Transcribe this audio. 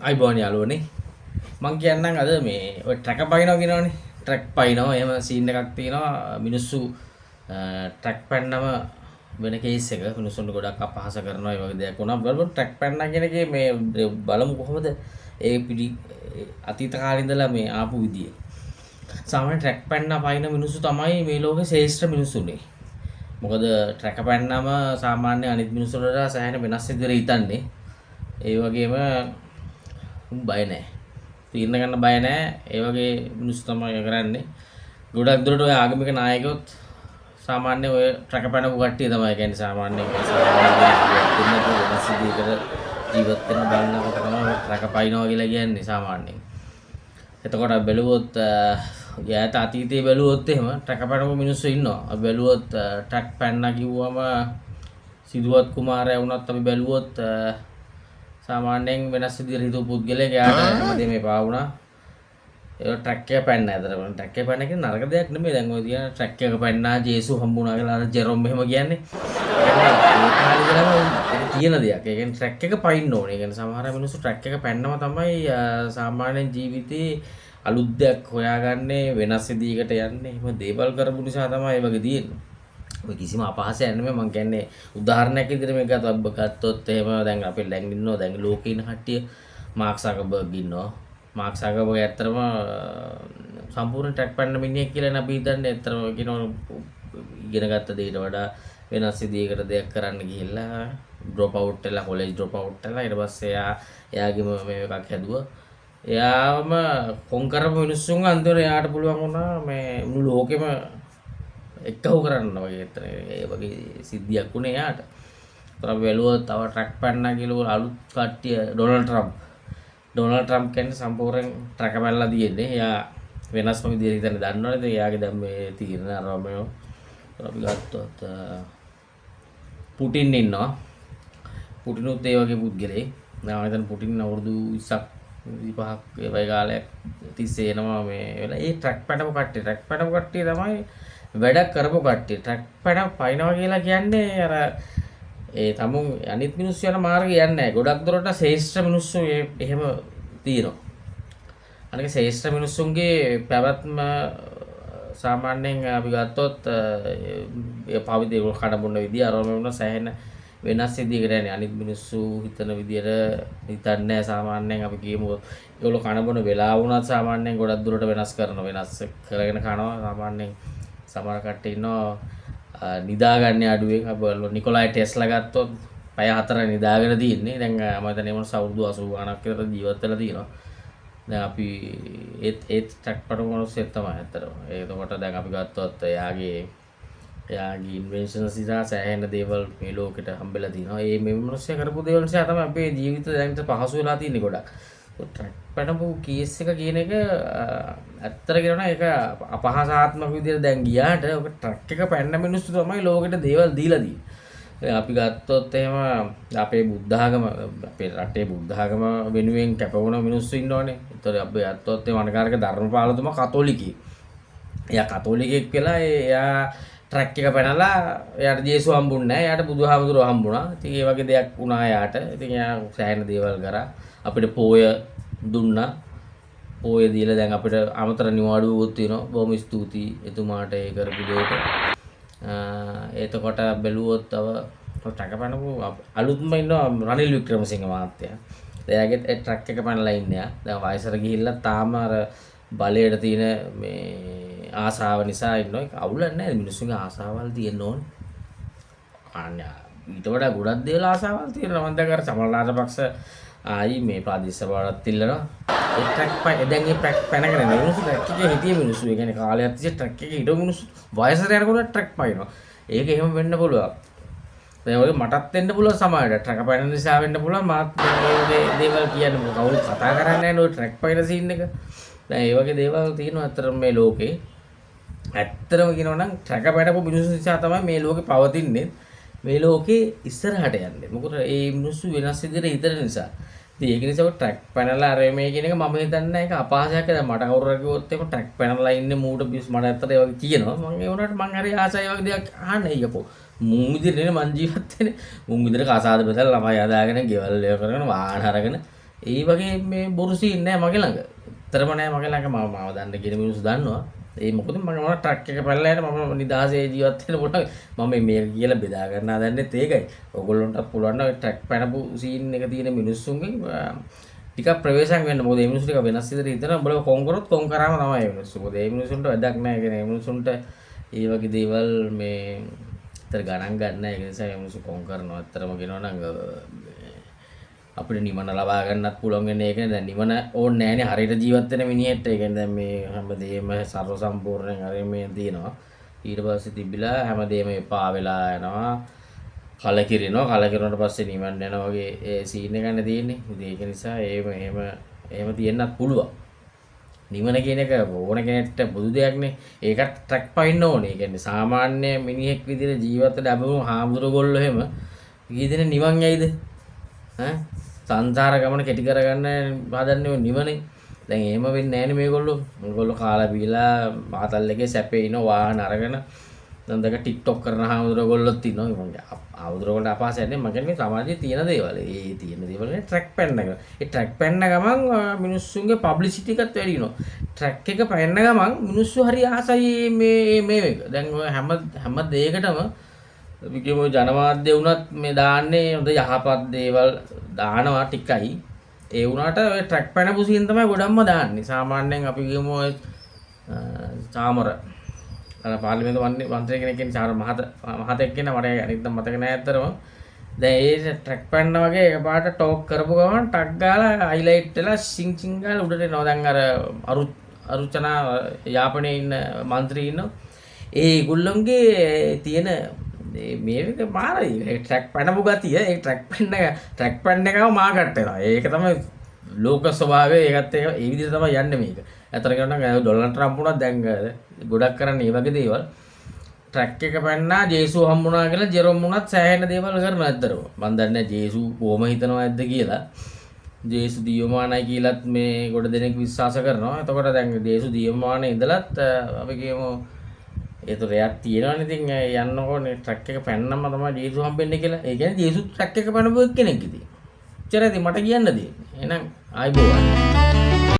අයිබෝන් යාළුවනේ මං කියන්නම් අද මේ ඔය ට්‍රැක් පයින්නවා කියනවනේ ට්‍රැක් පයින්නවා එහෙම සීන් එකක් තියෙනවා මිනිස්සු ට්‍රැක් පැන්නම වෙන කේස් එක මිනිස්සුන්ට ගොඩක් අපහාස කරනවා ඒ වගේ දෙයක් වුණා බලමු ට්‍රැක් පැන්නා කියන එකේ මේ බලමු කොහොමද ඒ පිටි අතීත කාලේ ඉඳලා මේ ආපු විදිය සාමාන්‍ය ට්‍රැක් පැන්නා පයින්න මිනිස්සු තමයි මේ ලෝකේ ශ්‍රේෂ්ඨ මිනිස්සුනේ මොකද ට්‍රැක් පැන්නාම සාමාන්‍ය අනිත් මිනිස්සුන්ට වඩා සෑහෙන වෙනස් විදිහට හිතන්නේ ඒ වගේම බය නැහැ. තීරණ ගන්න බය නැහැ. ඒ වගේ මිනිස්සු තමයි කරන්නේ. ගොඩක් දුරට ඔය ආගමික නායකයොත් සාමාන්‍ය ඔය ට්‍රැක් පැනපු කට්ටිය තමයි කියන්නේ සාමාන්‍ය ජීවත් වෙන බලනකොට තමයි ට්‍රැක් පයින්නවා කියලා කියන්නේ සාමාන්‍යයෙන්. එතකොට බැලුවොත් යාත අතීතයේ බැලුවොත් එහෙම ට්‍රැක් පැනපු මිනිස්සු ඉන්නවා. බැලුවොත් ට්‍රැක් පැන්නා කිව්වම සිදුවත් කුමාරයා වුණත් අපි බැලුවොත් සාමාන්‍යයෙන් වෙනස් විදිහට හිතපු පුද්ගලයෙක් යාට හැමදේම එපා වුණා. ඒ ට්‍රැක් එක පැන්න ඇතරම ට්‍රැක් එක පැන්න කියන්නේ නරක දෙයක් නෙමෙයි. දැන් ඔය කියන ට්‍රැක් එක පැන්නා ජේසු හම්බුණා කියලා අර ජෙරොම් එහෙම කියන්නේ. ඒ කාලේ ඉඳලම කියන දෙයක්. ඒ කියන්නේ ට්‍රැක් එක පයින්න ඕනේ. ඒ කියන්නේ සමහර මිනිස්සු ට්‍රැක් එක පැන්නම තමයි සාමාන්‍ය ජීවිතේ අලුත් දෙයක් හොයාගන්නේ වෙනස් විදිහකට යන්නේ. එහෙම දේවල් කරපු නිසා තමයි ඒ වගේ තියෙන්නේ. ඔය කිසිම අපහාසයක් නෙමෙයි මම කියන්නේ උදාහරණයක් විදිහට මේක ගත්තොත් එහෙම දැන් අපි දැන් ඉන්නවා දැන් ලෝකේ ඉන්න කට්ටිය මාක් සකර්බර්ග් ඉන්නවා මාක් සකර්බර්ග් ඇත්තටම සම්පූර්ණ ට්‍රැක් පැන්න මිනිහෙක් කියලා නේ අපි හිතන්නේ ඇත්තටම කියනවා ඉගෙන ගත්ත දෙයට වඩා වෙනස් විදිහකට දෙයක් කරන්න ගිහිල්ලා ඩ්‍රොප් අවුට් වෙලා කොලෙජ් ඩ්‍රොප් අවුට් වෙලා ඊට පස්සේ එයාගේම මේ එකක් හැදුවා එයාම කොන් කරපු මිනිස්සුන් අන්තිමට එයාට පුළුවන් වුණා මේ මුළු ලෝකෙම එක්කව කරන්න වගේ ඇත්තට ඒ වගේ සිද්ධියක් වුණේ එයාට. ඒතර අපි බැලුවොත් තව ට්‍රැක් පැන්නා කියලා අලුත් කට්ටිය ඩොනල්ඩ් ට්‍රම්ප් කියන්නේ සම්පූර්ණයෙන් ට්‍රැක් පැනලා තියෙන්නේ. එයා වෙනස්ම විදිහට හිතන්නේ දන්නවනේ. ඉතින් එයාගේ දැන් මේ තීරණ අරමෝ අපි ගත්තොත් පුටින් ඉන්නවා. පුටිනුත් ඒ වගේ පුද්ගලෙක්. මම හිතන්නේ පුටින් අවුරුදු 20ක් 25ක් ඒ වගේ කාලයක් තිස්සේ එනවා මේ වෙලා ඒ ට්‍රැක් පැනපු කට්ටිය තමයි වැඩක් කරපු කට්ටිය ට්‍රැක් පැන පයින්නවා කියලා කියන්නේ අර ඒ තමුන් අනිත් මිනිස්සු යන මාර්ගේ යන්නේ නැහැ. ගොඩක් දුරට ශ්‍රේෂ්ඨ මිනිස්සු එහෙම තියෙනවා. අනික ශ්‍රේෂ්ඨ මිනිස්සුන්ගේ පැවැත්ම සාමාන්‍යයෙන් අපි ගත්තොත් පාවිතේ කඩ බොන්න විදිය අරම වුණා සෑහෙන වෙනස් විදිහකට යන්නේ. අනිත් මිනිස්සු හිතන විදියට හිතන්නේ නැහැ සාමාන්‍යයෙන් අපි කියමු ඒගොල්ලෝ කන බොන වෙලාව වුණත් සාමාන්‍යයෙන් ගොඩක් දුරට වෙනස් කරගෙන කනවා සාමාන්‍යයෙන් සමහර කට්ටිය ඉන්නවා නිදාගන්නේ අඩුවෙන් අපි නිකොලයි ටෙස්ලා ගත්තොත් පැය 4 නිදාගෙන තියෙන්නේ දැන් මම හිතන්නේ මොන අවුරුදු 80 ගණක් විතර ජීවත් වෙලා තියෙනවා දැන් අපි ඒත් ට්‍රැක් පටව මොනසෙත් තමයි ඇත්තටම ඒකට දැන් අපි ගත්තොත් එයාගේ ඉන්වෙන්ෂන්ස් නිසා සෑහෙන දේවල් මේ ලෝකෙට හම්බෙලා තියෙනවා ඒ මේ මිනිස්සු කරපු දේවල් නිසා තමයි අපේ ජීවිතය දැන් පහසු වෙලා තියෙන්නේ ගොඩක් ට්‍රැක් පැනපු කේස් එක කියන එක ඇත්තට කියනවා ඒක අපහාසාත්මක විදිහට දැන් ගියාට ඔක ට්‍රැක් එක පැන්න මිනිස්සු තමයි ලෝකෙට දේවල් දීලා තියෙන්නේ. අපි ගත්තොත් එහෙම අපේ බුද්ධ ආගම අපේ රටේ බුද්ධ ආගම වෙනුවෙන් කැපවුණ මිනිස්සු ඉන්නෝනේ. ඒතකොට අපි ගත්තොත් ඒ වනකාරක ධර්මපාලතුමා කතෝලිකයෙක්. එයා කතෝලිකයෙක් කියලා එයා ට්‍රැක් එක පැනලා එයාට ජේසු හම්බුන්නේ නැහැ. එයාට බුදුහාමුදුරුවෝ හම්බුණා. ඉතින් ඒ වගේ දෙයක් වුණා එයාට. ඉතින් එයා සෑහෙන දේවල් කරා. අපිට පෝය දුන්නා. පෝය දීලා දැන් අපිට අමතර නිවාඩුවකුත් තියෙනවා. බොහොම ස්තුතියි එතුමාට ඒ කරපු දෙයට. එතකොට බැලුවොත් තව ට්‍රැක් පැනපු අලුත්ම ඉන්නවා රනිල් වික්‍රමසිංහ මහත්තයා. එයාගේ ඒ ට්‍රැක් එක පැනලා ඉන්නේ. දැන් වයසට ගිහිල්ලා තාම අර බලයට තියෙන මේ ආසාව නිසා ඉන්නවා. ඒක අවුලක් නැහැ. මිනිස්සුන්ගේ ආසාවල් තියෙන්න ඕනේ. අනේ ඊට වඩා ගොඩක් දේවල් ආසාවල් තියෙනවා. මම දැන් අර සමල් රාජපක්ෂ ආයි මේ ප්‍රාදේශීය බවට තිල්ලනවා. ඒ ට්‍රැක් දැන් ඒ ට්‍රැක් පැනගෙන ඉන්නේ මිනිස්සු ට්‍රැක් එකේ හිටිය මිනිස්සු. ඒ කියන්නේ කාලයක් තිස්සේ ට්‍රැක් එකේ හිටපු මිනිස්සු වයසට යනකොට ට්‍රැක් පයින්නවා. ඒක එහෙම වෙන්න පුළුවන්. දැන් ඔය මටත් වෙන්න පුළුවන් සමහරට ට්‍රැක් පයින්න නිසා වෙන්න පුළුවන්. මාත් මේ දේවල් කියන්නේ කවුරු කතා කරන්නේ නැහැ නෝ ට්‍රැක් පයින්න සීන් එක. දැන් ඒ වගේ දේවල් තියෙනවා අතරම මේ ලෝකේ. ඇත්තටම කියනවා නම් ට්‍රැක් පැනපු මිනිස්සු නිසා තමයි මේ ලෝකේ පවතින්නේ. මේ ලෝකේ ඉස්සරහට යන්නේ. මොකද ඒ මිනිස්සු වෙනස් විදිහට හිතන නිසා. ඉතින් ඒක නිසා ට්‍රැක් පැනලා අර මේ කියන එක මම හිතන්නේ ඒක අපහාසයක්. දැන් මට කවුරු හරි කිව්වොත් ඒක ට්‍රැක් පැනලා ඉන්නේ මූට බිස් මට ඇත්තට ඒ වගේ කියනවා. මම ඒ වුණාට මං හරි ආසයි වගේ දෙයක් අහන්න ඊයකෝ. මුන් විදිහට නේ මං ජීවත් වෙන්නේ. මුන් විදිහට කසාද බෙදලා ළමයි හදාගෙන ගෙවල් ඒව කරගෙන වාහන අරගෙන ඒ වගේ මේ බොරු සීන් නෑ මගේ ළඟ. තරම නෑ මගේ ළඟ මාව දන්න කියන මිනිස්සු දන්නවා. ඒ මොකද මම ට්‍රක් එක පැනලා යන මම නිදාසේ ජීවත් වෙන මොන මම මේ කියලා බෙදා ගන්න හදන්නෙත් ඒකයි. ඔයගොල්ලන්ටත් පුළුවන් නම් ට්‍රක් පැනපු සීන් එක තියෙන මිනිස්සුන්ගෙන් ටිකක් ප්‍රවේශම් වෙන්න. මොකද මේ මිනිස්සු ටික වෙනස් විදිහට හිතනවා. උඹලා කොන් කරොත් කොන් කරාම තමයි මේ මිනිස්සු. මොකද මේ මිනිස්සුන්ට වැඩක් නැහැ. කියන්නේ මේ මිනිස්සුන්ට ඒ වගේ දේවල් මේ අතර ගණන් ගන්න නැහැ. ඒ නිසා මේ මිනිස්සු කොන් කරනවා. අතරම කියනවා නම් අපිට නිවන ලබා ගන්නත් පුළුවන් වෙන එක. දැන් නිවන ඕනේ නැහැනේ හරියට ජීවත් වෙන මිනිහෙට. ඒ කියන්නේ දැන් මේ හැමදේම සර්ව සම්පූර්ණයෙන් හරිය මේ තියෙනවා. ඊට පස්සේ තිබිලා හැමදේම එපා වෙලා යනවා. කලකිරුණාට පස්සේ නිවන් යනවා වගේ ඒ සීන් එකක් නේ තියෙන්නේ. ඉතින් ඒක නිසා එහෙම තියෙන්නත් පුළුවන්. නිවන කියන එක ඕන කෙනෙක්ට බුදු දෙයක් නේ. ඒකත් ට්‍රැක් පයින්න ඕනේ. ඒ කියන්නේ සාමාන්‍ය මිනිහෙක් විදිහට ජීවත් වෙලා අපේ හාමුදුරුවෝ එහෙම කීදෙන නිවන් යයිද? ඈ සංසාර ගමන කෙටි කරගන්න හදන්නේ නිවනේ. දැන් එහෙම වෙන්නේ නැහැනේ මේගොල්ලෝ. මේගොල්ලෝ කාලා බීලා මාතල් එකේ සැපේ ඉන වාහන අරගෙන දැන් දෙක ටික්ටොක් කරන හාමුදුරුවෝගොල්ලොත් ඉන්නවා. මම හාමුදුරුවෝගොල්ලෝ අපහසු නැහැ. මම කියන්නේ සමාජයේ තියෙන දේවල්. ඒ තියෙන දේවල් නේ ට්‍රැක් පැන්න එක. ඒ ට්‍රැක් පැන්න ගමන් මිනිස්සුන්ගේ පබ්ලිසිටි එකත් වැඩි වෙනවා. ට්‍රැක් එක පැන්න ගමන් මිනිස්සු හරි ආසයි මේ එක. දැන් ඔය හැම දෙයකටම අපි කියමු ජනමාධ්‍ය වුණත් මේ දාන්නේ හොඳ යහපත් දේවල් දානවා ටිකයි. ඒ වුණාට ඔය ට්‍රැක් පැනපු සීන් තමයි ගොඩක්ම දාන්නේ. සාමාන්‍යයෙන් අපි කියමු ඔය චාමර අර පාර්ලිමේන්තු මන්ත්‍රී කෙනෙක් කියන චාර මහතෙක් කියන මට අනිත් මතක නෑ ඇත්තටම. දැන් ඒ ට්‍රැක් පැන්න වගේ එකපාරට ටෝක් කරපු ගමන් ටක් ගාලා හයිලයිට් වෙලා සිං සිං ගාලා උඩට එනවා. දැන් අර අරුචනා යාපනයේ ඉන්න මන්ත්‍රී ඉන්නවා. ඒගොල්ලන්ගේ තියෙන මේක මාරයි ට්‍රැක් පැනපු ගතිය. ඒ ට්‍රැක් පැන්න එකම මාකට් වෙනවා. ඒක තමයි ලෝක ස්වභාවය. ඒකත් ඒ විදිහට තමයි යන්නේ මේක. ඇත්තට කියනවා නම් ඩොනල්ඩ් ට්‍රම්ප් උනත් දැන් ගොඩක් කරන්නේ මේ වගේ දේවල්. ට්‍රැක් එක පැන්නා ජේසු හම්බුණා කියලා ජෙරොම් උනත් සෑහෙන දේවල් කරනවා ඇත්තටම. මම දන්නේ ජේසු කොහොම හිතනවා ඇද්ද කියලා. ජේසු දීවමානයි කියලාත් මේ ගොඩ දෙනෙක් විශ්වාස කරනවා. එතකොට දැන් ජේසු දීවමානේ ඉඳලත් අපි කියමු ඒතර එයක් තියෙනවනේ. ඉතින් යන්නකොනේ ට්‍රැක් එක පැන්නම තමයි ජේසු හම්බෙන්නේ කියලා. ඒ කියන්නේ ජේසු ට්‍රැක් එක පැනපු කෙනෙක් ඉතින්. එච්චරයි මට කියන්න දෙන්නේ. එහෙනම් ආයිබෝවන්.